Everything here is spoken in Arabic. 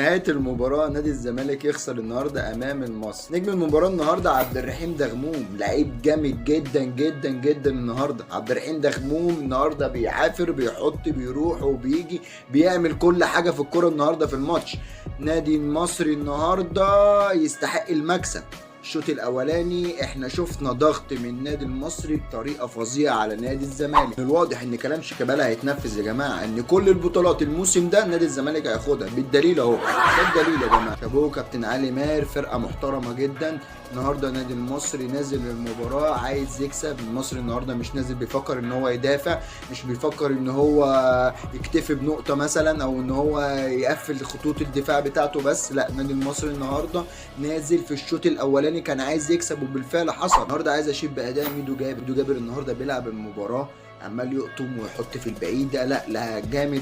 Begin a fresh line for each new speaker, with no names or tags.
نهاية المباراة نادي الزمالك يخسر النهارده امام المصري. نجم المباراة النهارده عبد الرحيم دغموم، لعيب جامد جدا جدا جدا النهارده. عبد الرحيم دغموم النهارده بيعافر، بيحط، بيروح وبيجي، بيعمل كل حاجة في الكورة النهارده في الماتش. نادي المصري النهارده يستحق المكسب. الشوط الاولاني احنا شفنا ضغط من نادي المصري بطريقه فظيعه على نادي الزمالك. من الواضح ان كلام شيكابالا هيتنفذ يا جماعه، ان كل البطولات الموسم ده نادي الزمالك هياخدها. بالدليل اهو، ده الدليل يا جماعه. شابوه كابتن علي ماهر، فرقه محترمه جدا. النهارده نادي المصري نازل المباراه عايز يكسب. المصري النهارده مش نازل بيفكر ان هو يدافع، مش بيفكر ان هو يكتفي بنقطه مثلا او ان هو يقفل خطوط الدفاع بتاعته بس. لا، نادي المصري النهارده نازل في الشوط الاولاني كان عايز يكسب، وبالفعل حصل. النهارده عايز اشيد باداء ميدو جابر. ميدو جابر النهارده بيلعب المباراه عمال يقطم ويحط في البعيده. لا جامد